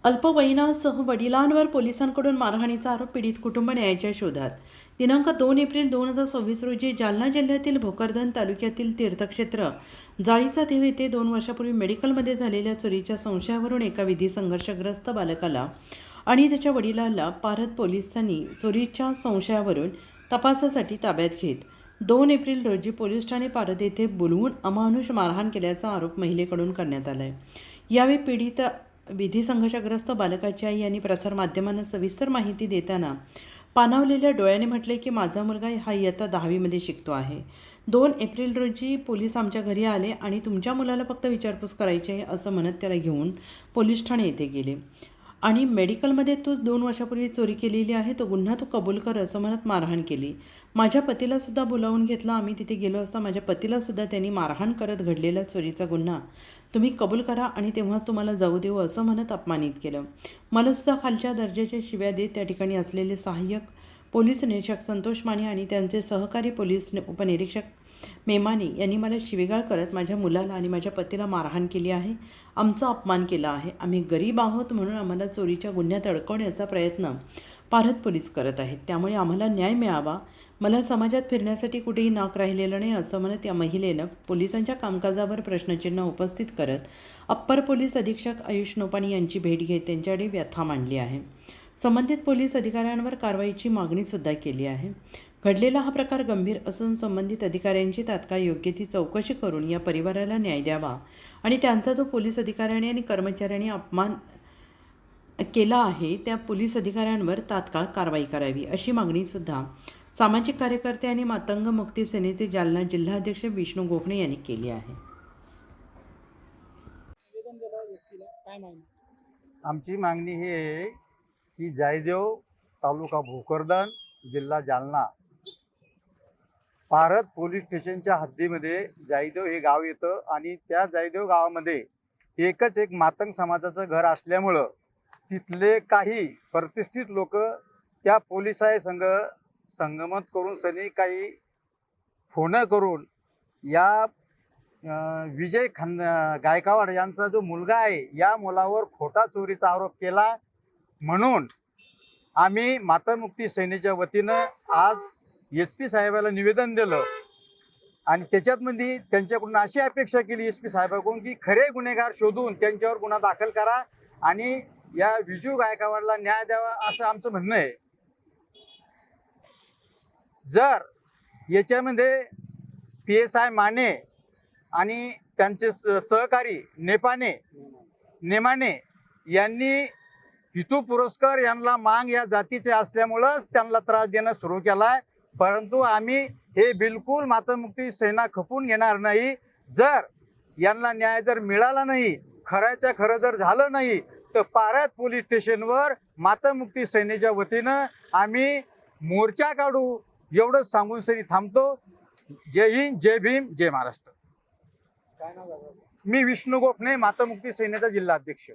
अल्पवयीनासह वडिलांवर पोलिसांकडून मारहाणीचा आरोप पीडित कुटुंब न्यायाच्या शोधात. दिनांक 2 एप्रिल 2026 रोजी जालना जिल्ह्यातील भोकरदन तालुक्यातील तीर्थक्षेत्र जाळीचा देव येथे 2 वर्षापूर्वी मेडिकलमध्ये झालेल्या चोरीच्या संशयावरून एका विधी संघर्षग्रस्त बालकाला आणि त्याच्या वडिलाला पारध पोलिसांनी चोरीच्या संशयावरून तपासासाठी ताब्यात घेत 2 एप्रिल रोजी पोलीस ठाणे पारध येथे बोलवून अमानुष मारहाण केल्याचा आरोप महिलेकडून करण्यात आला आहे. यावेळी पीडित विधी संघर्षग्रस्त बालकाची आई यांनी प्रसारमाध्यमांना सविस्तर माहिती देताना पाणावलेल्या डोळ्याने म्हटले की माझा मुलगा हा इयत्ता 10वीमध्ये शिकतो आहे. 2 एप्रिल रोजी पोलीस आमच्या घरी आले आणि तुमच्या मुलाला फक्त विचारपूस करायची आहे असं म्हणत त्याला घेऊन पोलीस ठाणे येथे गेले आणि मेडिकलमध्ये तूच 2 वर्षापूर्वी चोरी केलेली आहे, तो गुन्हा तू कबूल कर असं म्हणत मारहाण केली. माझ्या पतीलासुद्धा बोलावून घेतलं. आम्ही तिथे गेलो असता माझ्या पतीलासुद्धा त्यांनी मारहाण करत घडलेला चोरीचा गुन्हा तुम्ही कबूल करा आणि तेव्हाच तुम्हाला जाऊ देऊ असं म्हणत अपमानित केलं. मलासुद्धा खालच्या दर्जाच्या शिव्या देत त्या ठिकाणी असलेले सहाय्यक पोलीस निरीक्षक संतोष माने आणि त्यांचे सहकारी पोलीस उपनिरीक्षक मेमाने यांनी मला शिवीगाळ करत माझ्या मुलाला आणि माझ्या पतीला मारहाण केली आहे, आमचा अपमान केला आहे. आम्ही गरीब आहोत म्हणून आम्हाला चोरीच्या गुन्ह्यात अडकवण्याचा प्रयत्न पारध पोलीस करत आहेत. त्यामुळे आम्हाला न्याय मिळावा. मला समाजात फिरण्यासाठी कुठेही नाक राहिलेलं नाही असं म्हणत या महिलेनं पोलिसांच्या कामकाजावर प्रश्नचिन्ह उपस्थित करत अप्पर पोलीस अधीक्षक आयुष नोपाणी यांची भेट घेत त्यांच्याकडे व्यथा मांडली आहे. संबंधित पोलीस अधिकाऱ्यांवर कारवाईची मागणीसुद्धा केली आहे. घडलेला हा प्रकार गंभीर असून संबंधित अधिकाऱ्यांची तात्काळ योग्य ती चौकशी करून या परिवाराला न्याय द्यावा आणि त्यांचा जो पोलीस अधिकाऱ्यांनी आणि कर्मचाऱ्यांनी अपमान केला आहे त्या पोलीस अधिकाऱ्यांवर तात्काळ कारवाई करावी अशी मागणीसुद्धा सामाजिक कार्यकर्ते आणि मातंग मुक्ती सेनेचे जालना जिल्हाध्यक्ष विष्णू गोखणे यांनी केली आहे. आमची मागणी ही आहे की जायदेव तालुका भोकरदन जिल्हा जालना पारध पोलीस स्टेशनच्या हद्दीमध्ये जायदेव हे गाव येतं आणि त्या जायदेव गावामध्ये एकच एक मातंग समाजाचं घर असल्यामुळं तिथले काही प्रतिष्ठित लोक त्या पोलिसाय संघ संगमत करून सनी काही फोन करून या विजय गायकवाड यांचा जो मुलगा आहे या मुलावर खोटा चोरीचा आरोप केला म्हणून आम्ही मातामुक्ती सेनेच्या वतीनं आज SP साहेबाला निवेदन दिलं आणि त्याच्यातमध्ये त्यांच्याकडून अशी अपेक्षा केली SP साहेबाकडून की खरे गुन्हेगार शोधून त्यांच्यावर गुन्हा दाखल करा आणि या विजू गायकवाडला न्याय द्यावा असं आमचं म्हणणं आहे. जर याच्यामध्ये PSI माने आणि त्यांचे सहकारी नेमाने यांनी हितू पुरस्कार यांना मांग या जातीचे असल्यामुळंच त्यांना त्रास देणं सुरू केलाय. परंतु आम्ही हे बिलकुल मातामुक्ती सेना खपून घेणार नाही. जर यांना न्याय जर मिळाला नाही, खऱ्याच्या खरं जर झालं नाही तर पारध पोलीस स्टेशनवर मातामुक्ती सेनेच्या वतीनं आम्ही मोर्चा काढू एवढंच सांगून सरी थांबतो. जय हिंद, जय भीम, जय महाराष्ट्र. मी विष्णू गोखणे, मातामुक्ती सेनेचा जिल्हाध्यक्ष.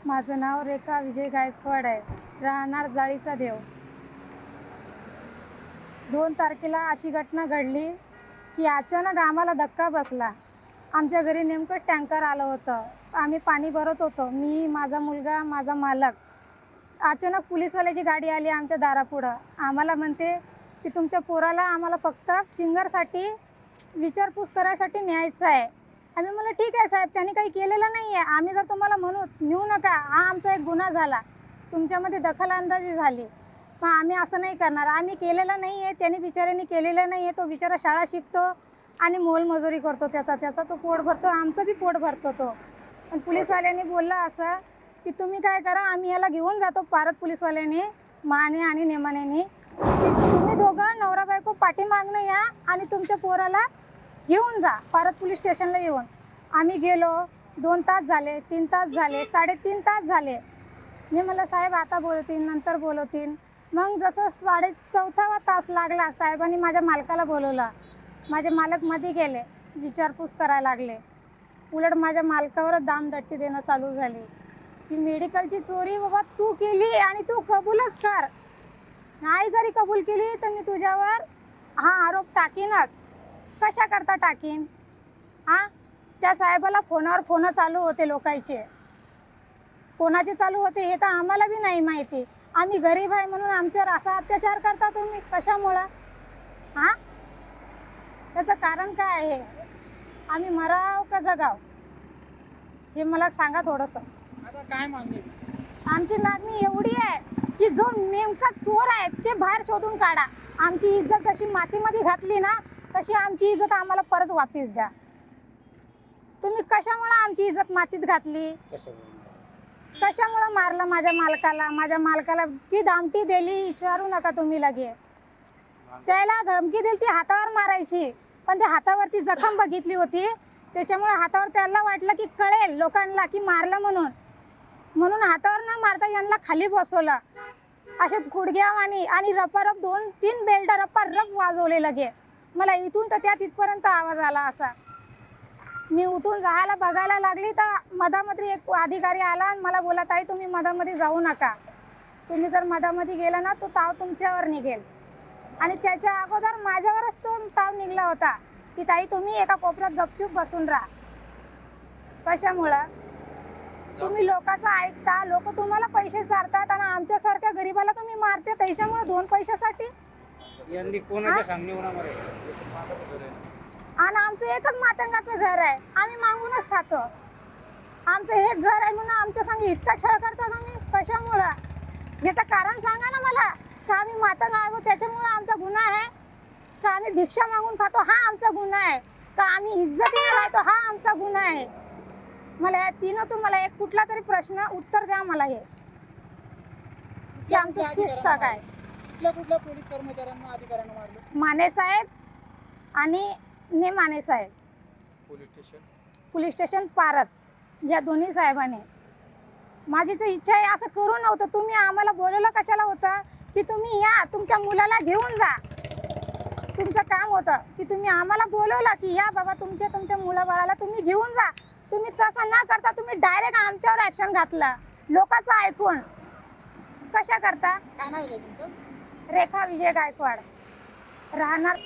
माझं नाव रेखा विजय गायकवाड आहे, राहणार जाळीचा देव. 2 तारखेला अशी घटना घडली की अचानक आम्हाला धक्का बसला. आमच्या घरी नेमकं टँकर आलं होतं. आम्ही पाणी भरत होतो, मी, माझा मुलगा, माझा मालक. अचानक पोलीसवाल्याची गाडी आली आमच्या दारापुढं. आम्हाला म्हणते की तुमच्या पोराला आम्हाला फक्त फिंगरसाठी विचारपूस करायसाठी न्यायचं आहे. आम्ही म्हणलं ठीक आहे साहेब, त्यांनी काही केलेलं नाही आहे. आम्ही जर तुम्हाला म्हणू नेऊ नका, हा आमचा एक गुन्हा झाला, तुमच्यामध्ये दखलंदाजी झाली, पण आम्ही असं नाही करणार. आम्ही केलेलं नाही आहे, त्यांनी बिचाऱ्यांनी केलेलं नाही आहे. तो बिचारा शाळा शिकतो आणि मोलमजुरी करतो, त्याचा तो पोट भरतो, आमचं बी पोट भरतो तो. पण पोलीसवाल्यांनी बोललं असं की तुम्ही काय करा, आम्ही याला घेऊन जातो. पारध पोलीसवाल्यांनी माने आणि नेमानेनी की तुम्ही दोघं नवरा बायको पाठीमागणं या आणि तुमच्या पोराला घेऊन जा पारध पोलीस स्टेशनला येऊन. आम्ही गेलो. 2 तास झाले, 3 तास झाले, 3.5 तास झाले. मी म्हणलं साहेब आता बोलवतील, नंतर बोलवतील. मग जसं 4.5 तास लागला, साहेबांनी माझ्या मालकाला बोलवलं. माझे मालक मध्ये गेले, विचारपूस करायला लागले. उलट माझ्या मालकावरच दामदट्टी देणं चालू झाली की मेडिकलची चोरी बाबा तू केली आणि तू कबूलच कर. नाही जरी कबूल केली तर मी तुझ्यावर हा आरोप टाकीनच. कशा करता टाकीन? हां, त्या साहेबाला फोनावर फोन चालू होते लोकांचे. कोणाचे चालू होते हे तर आम्हाला बी नाही माहिती. आम्ही गरीब आहे म्हणून आमच्यावर असा अत्याचार करता तुम्ही कशामुळं? हां, त्याचं कारण काय आहे? आम्ही मराव का जगाव हे मला सांगा थोडंसं. आता काय मागणी? आमची मागणी एवढी आहे की जो नेमका चोर आहे ते बाहेर शोधून काढा. आमची इज्जत जशी मातीमध्ये घातली ना तशी आमची इज्जत आम्हाला परत वापस द्या. तुम्ही कशामुळे आमची इज्जत मातीत घातली? कशामुळे मारलं माझ्या मालकाला की दामटी दिली विचारू नका तुम्ही लगे. त्याला धमकी दिली ती हातावर मारायची, पण त्या हातावरती जखम बघितली होती त्याच्यामुळे हातावर त्याला वाटलं की कळेल लोकांना की मारलं म्हणून हातावर न मारता यांना खाली बसवलं. असे खुडग्यावानी आणि रपारप 2-3 बेल्ट रपारप वाजवले लगे. मला इथून तर त्या तिथपर्यंत आवाज आला असा. मी उठून राहायला बघायला लागली तर मधामध्ये एक अधिकारी आला आणि मला बोलत आहे तुम्ही मधामध्ये जाऊ नका. तुम्ही जर मधामध्ये गेला ना तो ताव तुमच्यावर निघेल. आणि त्याच्या अगोदर माझ्यावरच तो ताव निघला होता की ताई तुम्ही एका कोपऱ्यात गपचूप बसून राहा. कशामुळं? तुम्ही लोकांचं ऐकता, लोक तुम्हाला पैसे चारतात आणि आमच्यासारख्या गरीबाला तुम्ही मारते त्याच्यामुळे 2 पैशासाठी. यांनी कोणाच्या सांगण्यावर आणि आमचं एकच मातंगाचं घर आहे, आम्ही मागूनच खातो. आमचं हे घर आहे म्हणून आमच्या संग इतका छळ करता तुम्ही कशामुळं? याचं कारण सांगा ना मला. का आम्ही मातंग आहोत त्याच्यामुळं आमचा गुन्हा आहे? का आम्ही भिक्षा मागून खातो हा आमचा गुन्हा आहे? का आम्ही इज्जतीने राहतो हा आमचा गुन्हा आहे? मला या तीन तुम्हाला एक कुठला तरी प्रश्न उत्तर द्या मला हे की आमचं चूकता काय? कुठल्या पोलीस कर्मचाऱ्यांना अधिकाऱ्यांना मारलं? माने साहेब आणि माने साहेब पोलीस स्टेशन पारत या दोन्ही साहेबांनी. माझी तर इच्छा आहे असं करू नव्हतं. तुम्ही आम्हाला बोलवलं कशाला होतं की तुम्ही या तुमच्या मुलाला घेऊन जा. तुमचं काम होतं की तुम्ही आम्हाला बोलवलं की या बाबा तुमच्या मुलाबाळाला तुम्ही घेऊन जा. तुम्ही तसं न करता तुम्ही डायरेक्ट आमच्यावर ॲक्शन घातलं लोकांचं ऐकून. कशा करता? काय नाव आहे तुमचं? रेखा विजय गायकवाड, राहणार